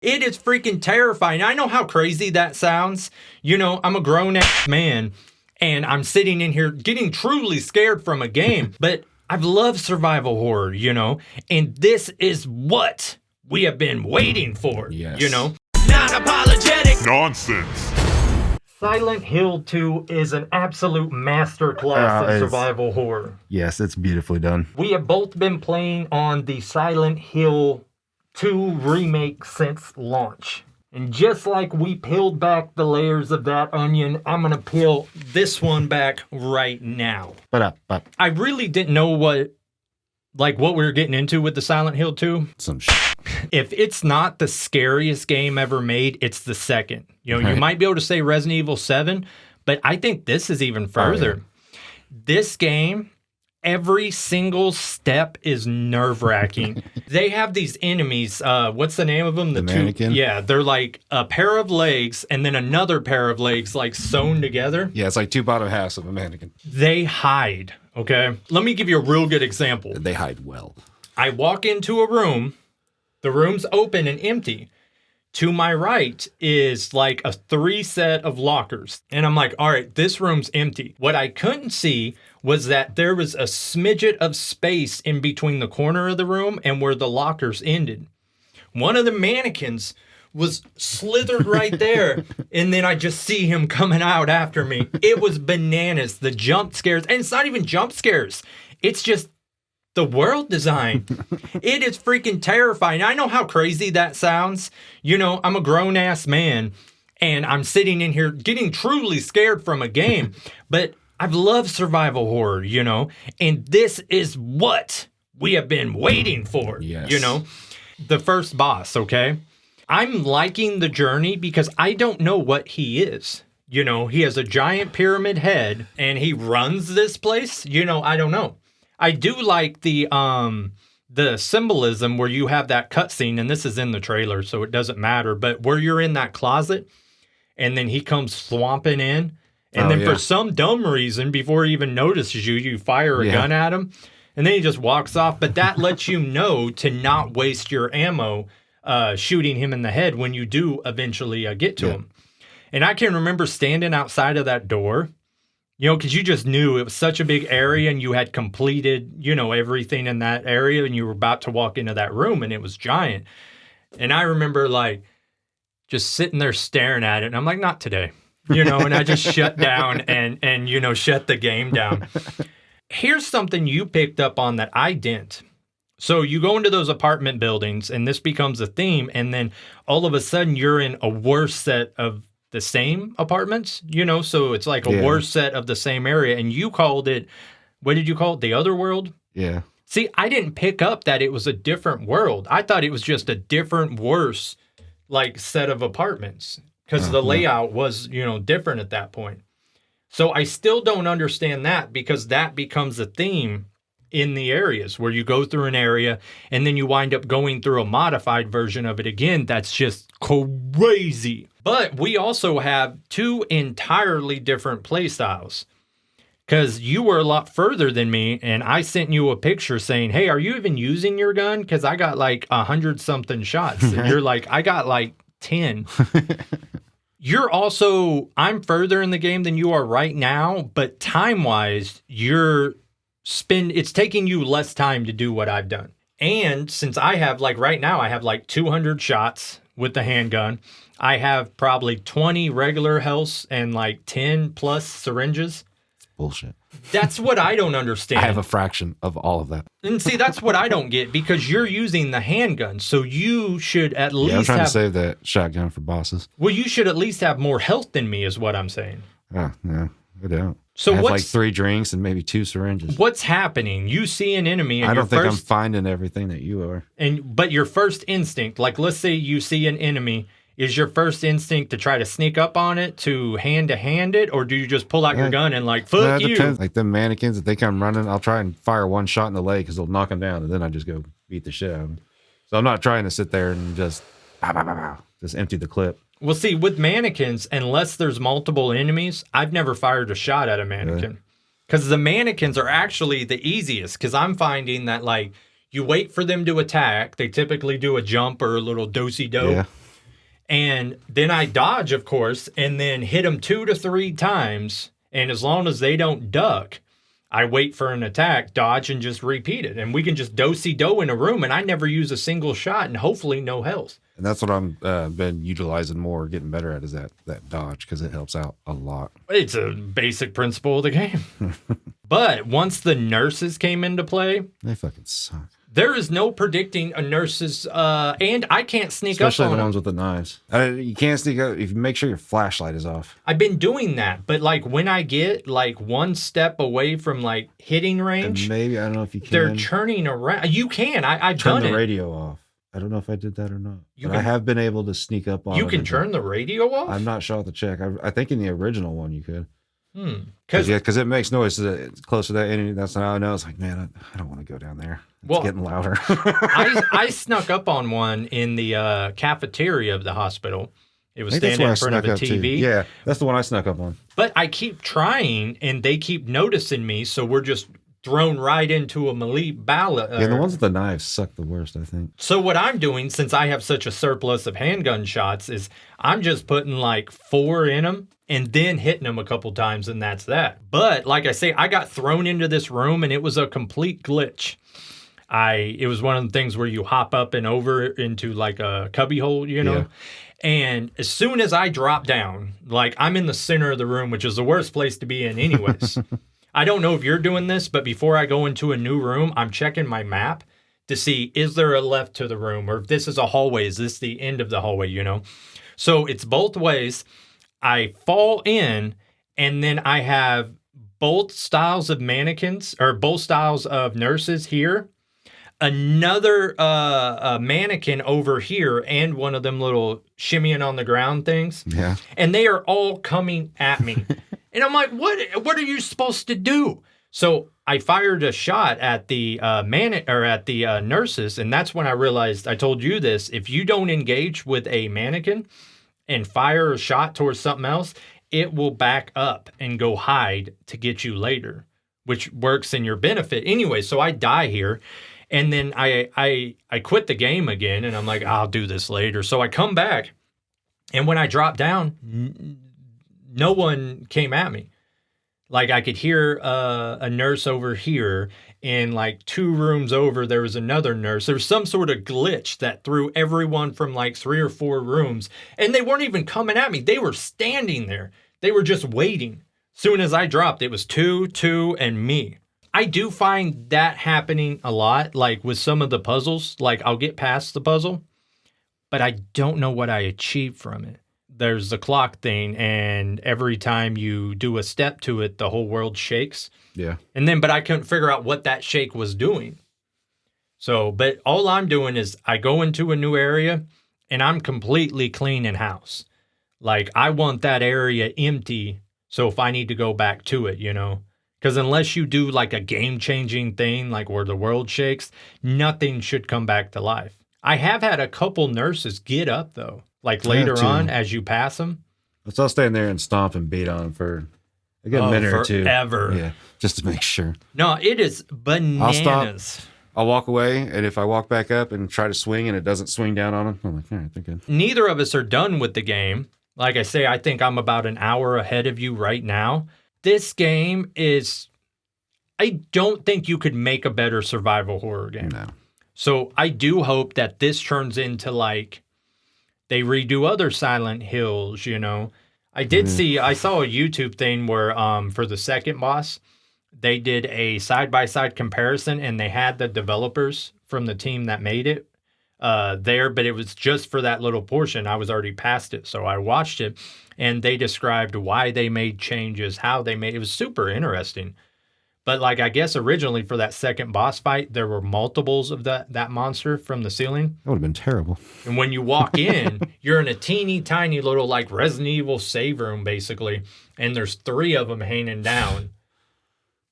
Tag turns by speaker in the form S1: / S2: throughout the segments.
S1: It is freaking terrifying. I know how crazy that sounds. You know, I'm a grown-ass man, and I'm sitting in here getting truly scared from a game. But I've loved survival horror, you know, and this is what we have been waiting for, you know. Non-apologetic
S2: nonsense.
S1: Silent Hill 2 is an absolute masterclass in survival horror.
S3: Yes, it's beautifully done.
S1: We have both been playing on the Silent Hill 2 remake since launch. And just like we peeled back the layers of that onion, I'm going to peel this one back right now.
S3: But
S1: I really didn't know what we were getting into with the Silent Hill 2.
S3: Some shit.
S1: If it's not the scariest game ever made, it's the second. You know,
S3: Right.
S1: You might be able to say Resident Evil 7, but I think this is even further.
S3: Oh, yeah.
S1: This game, every single step is nerve-wracking. They have these enemies. What's the name of them?
S3: The mannequin?
S1: Yeah, they're like a pair of legs and then another pair of legs like sewn together.
S3: Yeah, it's like two bottom halves of a mannequin.
S1: They hide, okay? Let me give you a real good example.
S3: They hide well.
S1: I walk into a room. The room's open and empty. To my right is like a 3 set of lockers. And I'm like, all right, this room's empty. What I couldn't see was that there was a smidget of space in between the corner of the room and where the lockers ended. One of the mannequins was slithered right there. And then I just see him coming out after me. It was bananas. The jump scares. And it's not even jump scares. It's just the world design. It is freaking terrifying. I know how crazy that sounds. You know, I'm a grown-ass man, and I'm sitting in here getting truly scared from a game. But I've loved survival horror, you know, and this is what we have been waiting for,
S3: Yes.
S1: you know. The first boss, okay? I'm liking the journey because I don't know what he is. You know, he has a giant pyramid head, and he runs this place. You know, I don't know. I do like the symbolism where you have that cutscene, and this is in the trailer, so it doesn't matter, but where you're in that closet, and then he comes swamping in, and then for some dumb reason, before he even notices you, you fire a gun at him, and then he just walks off, but that lets you know to not waste your ammo shooting him in the head when you do eventually get to him. And I can remember standing outside of that door, you know, because you just knew it was such a big area and you had completed, you know, everything in that area and you were about to walk into that room and it was giant. And I remember like just sitting there staring at it and I'm like, not today, you know, and I just shut down and, you know, shut the game down. Here's something you picked up on that I didn't. So you go into those apartment buildings and this becomes a theme and then all of a sudden you're in a worse set of the same apartments, you know, so it's like a worse set of the same area. And you called it, what did you call it? The other world?
S3: Yeah.
S1: See, I didn't pick up that it was a different world. I thought it was just a different, worse, like set of apartments because the layout was, you know, different at that point. So I still don't understand that because that becomes a theme in the areas where you go through an area and then you wind up going through a modified version of it again. That's just crazy. But we also have 2 entirely different play styles because you were a lot further than me and I sent you a picture saying, hey, are you even using your gun? Because I got like 100-something shots. And you're like, I got like 10. You're also, I'm further in the game than you are right now, but time-wise, it's taking you less time to do what I've done. And since I have, like right now, I have like 200 shots with the handgun. I have probably 20 regular healths and like 10 plus syringes.
S3: It's bullshit.
S1: That's what I don't understand.
S3: I have a fraction of all of that.
S1: And see, that's what I don't get because you're using the handgun. So you should at least
S3: I'm trying to save that shotgun for bosses.
S1: Well, you should at least have more health than me is what I'm saying.
S3: Oh, no, I don't.
S1: So
S3: I have like 3 drinks and maybe 2 syringes.
S1: What's happening? You see an enemy and
S3: I don't think I'm finding everything that you are.
S1: But your first instinct, like let's say you see an enemy, is your first instinct to try to sneak up on it, to hand it, or do you just pull out your gun and like, fuck you?
S3: Depends. Like them mannequins, if they come running, I'll try and fire one shot in the leg because they'll knock them down, and then I just go beat the shit out of them. So I'm not trying to sit there and just empty the clip.
S1: Well, see, with mannequins, unless there's multiple enemies, I've never fired a shot at a mannequin. Because the mannequins are actually the easiest, because I'm finding that, like, you wait for them to attack. They typically do a jump or a little do-si-do.
S3: Yeah.
S1: And then I dodge, of course, and then hit them 2 to 3 times. And as long as they don't duck, I wait for an attack, dodge, and just repeat it. And we can just do-si-do in a room, and I never use a single shot, and hopefully no health.
S3: And that's what I'm been utilizing more, getting better at, is that dodge, because it helps out a lot.
S1: It's a basic principle of the game. But once the nurses came into play,
S3: they fucking suck.
S1: There is no predicting a nurse's, and I can't sneak
S3: Especially
S1: up on
S3: the ones with the knives. You can't sneak up if you make sure your flashlight is off.
S1: I've been doing that, but like when I get like one step away from like hitting range,
S3: and maybe, I don't know if you can.
S1: They're turning around. You can. I've done it.
S3: Turn the radio off. I don't know if I did that or not.
S1: But
S3: I have been able to sneak up on.
S1: You can turn the radio off?
S3: I'm not sure. I'll have to check. I think in the original one you could.
S1: Because
S3: it makes noise it's close to that enemy. That's how I know. It's like, man, I don't want to go down there. It's getting louder.
S1: I snuck up on one in the cafeteria of the hospital. It was standing in front of a TV.
S3: Too. Yeah, that's the one I snuck up on.
S1: But I keep trying, and they keep noticing me, so we're just thrown right into a melee battle.
S3: Yeah, the ones with the knives suck the worst, I think.
S1: So what I'm doing, since I have such a surplus of handgun shots, is I'm just putting like 4 in them and then hitting them a couple times, and that's that. But like I say, I got thrown into this room, and it was a complete glitch. It was one of the things where you hop up and over into like a cubby hole, you know? Yeah. And as soon as I drop down, like I'm in the center of the room, which is the worst place to be in anyways. I don't know if you're doing this, but before I go into a new room, I'm checking my map to see, is there a left to the room? Or if this is a hallway, is this the end of the hallway, you know? So it's both ways. I fall in, and then I have both styles of mannequins, or both styles of nurses here. Another mannequin over here, and one of them little shimmying on the ground things.
S3: Yeah.
S1: And they are all coming at me. And I'm like, what are you supposed to do? So I fired a shot at the nurses, and that's when I realized, I told you this, if you don't engage with a mannequin and fire a shot towards something else, it will back up and go hide to get you later, which works in your benefit. Anyway, so I die here. And then I quit the game again, and I'm like, I'll do this later. So I come back, and when I drop down, no one came at me. Like I could hear a nurse over here, and like 2 rooms over, there was another nurse. There was some sort of glitch that threw everyone from like 3 or 4 rooms, and they weren't even coming at me. They were standing there. They were just waiting. Soon as I dropped, it was 2, and me. I do find that happening a lot, like with some of the puzzles. Like I'll get past the puzzle, but I don't know what I achieved from it. There's the clock thing, and every time you do a step to it, the whole world shakes.
S3: Yeah.
S1: But I couldn't figure out what that shake was doing. So, but all I'm doing is I go into a new area, and I'm completely cleaning house. Like I want that area empty, so if I need to go back to it, you know. Because unless you do like a game-changing thing, like where the world shakes, nothing should come back to life. I have had a couple nurses get up, though, like later on as you pass them.
S3: So I'll stand there and stomp and beat on for a good minute or two.
S1: Forever.
S3: Yeah, just to make sure.
S1: No, it is bananas.
S3: I'll walk away, and if I walk back up and try to swing and it doesn't swing down on them, I'm like, all right, they're good.
S1: Neither of us are done with the game. Like I say, I think I'm about an hour ahead of you right now. This game is, I don't think you could make a better survival horror game.
S3: No.
S1: So I do hope that this turns into like, they redo other Silent Hills, you know. I saw a YouTube thing where for the second boss, they did a side-by-side comparison, and they had the developers from the team that made it there, but it was just for that little portion. I was already past it, so I watched it, and they described why they made changes, how they made it. Was super interesting. But like I guess originally for that second boss fight, there were multiples of that monster from the ceiling.
S3: That would have been terrible.
S1: And when you walk in, you're in a teeny tiny little like Resident Evil save room basically, and there's 3 of them hanging down.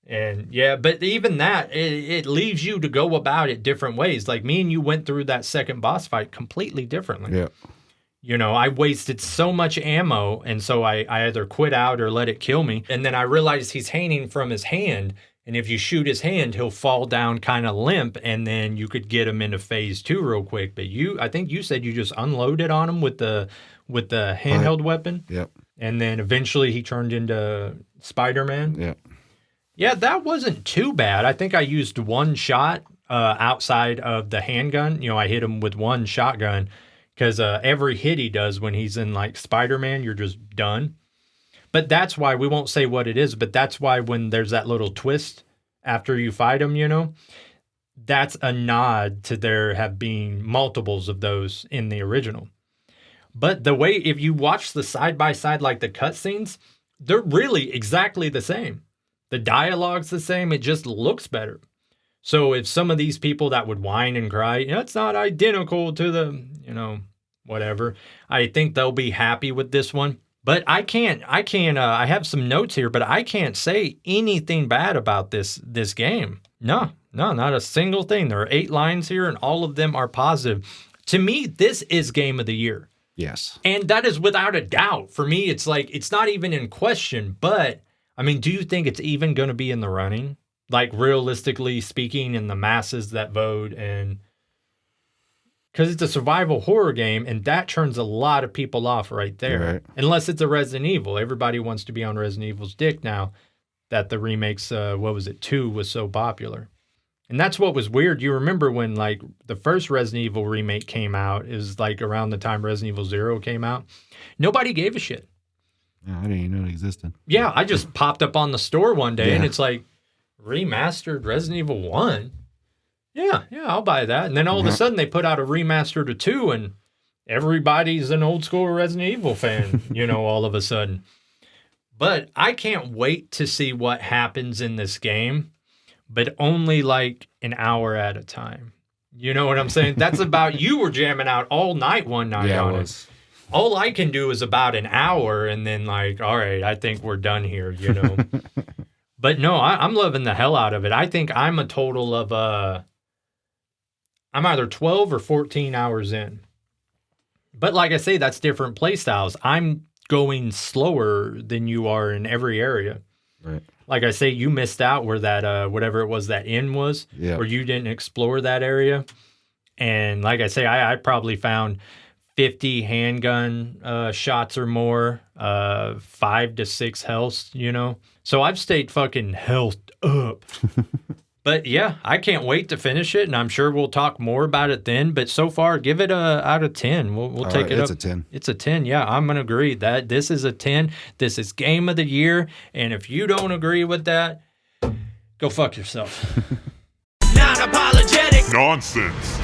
S1: And yeah, but even that, it leaves you to go about it different ways. Like me and you went through that second boss fight completely differently.
S3: Yeah.
S1: You know, I wasted so much ammo, and so I either quit out or let it kill me. And then I realized he's hanging from his hand, And if you shoot his hand, he'll fall down kind of limp, and then you could get him into phase 2 real quick. But I think you said you just unloaded on him with the handheld weapon.
S3: Yep.
S1: And then eventually he turned into Spider-Man.
S3: Yep.
S1: Yeah, that wasn't too bad. I think I used one shot outside of the handgun. You know, I hit him with one shotgun because every hit he does when he's in like Spider-Man, you're just done. But that's why, we won't say what it is, but that's why when there's that little twist after you fight him, you know, that's a nod to there have been multiples of those in the original. But the way, if you watch the side-by-side, like the cutscenes, they're really exactly the same. The dialogue's the same, it just looks better. So if some of these people that would whine and cry, you know, it's not identical to the, you know, whatever, I think they'll be happy with this one. But I have some notes here, but I can't say anything bad about this game. No, not a single thing. There are 8 lines here, and all of them are positive. To me, this is game of the year.
S3: Yes.
S1: And that is without a doubt. For me, it's like, it's not even in question, but, I mean, do you think it's even going to be in the running? Like, realistically speaking, in the masses that vote, and because it's a survival horror game, and that turns a lot of people off right there.
S3: Right.
S1: Unless it's a Resident Evil. Everybody wants to be on Resident Evil's dick now that the remakes, 2 was so popular. And that's what was weird. You remember when, like, the first Resident Evil remake came out, it was like around the time Resident Evil 0 came out. Nobody gave a shit.
S3: Yeah, I didn't even know it existed.
S1: Yeah, I just popped up on the store one day, and it's like, remastered Resident Evil 1? Yeah, I'll buy that. And then all of a sudden they put out a remaster to 2, and everybody's an old school Resident Evil fan, you know, all of a sudden. But I can't wait to see what happens in this game, but only like an hour at a time. You know what I'm saying? That's about, you were jamming out all night one night on it. All I can do is about an hour, and then like, all right, I think we're done here, you know. But no, I'm loving the hell out of it. I think I'm a total of, I'm either 12 or 14 hours in. But like I say, that's different play styles. I'm going slower than you are in every area.
S3: Right.
S1: Like I say, you missed out where that, whatever it was, that inn was, where you didn't explore that area. And like I say, I probably found 50 handgun shots or more, 5 to 6 healths, you know. So I've stayed fucking healthed up. But yeah, I can't wait to finish it, and I'm sure we'll talk more about it then. But so far, give it a out of 10. We'll take it up.
S3: It's a 10.
S1: It's a 10. Yeah, I'm gonna agree that this is a 10. This is game of the year, and if you don't agree with that, go fuck yourself.
S2: Non-apologetic nonsense.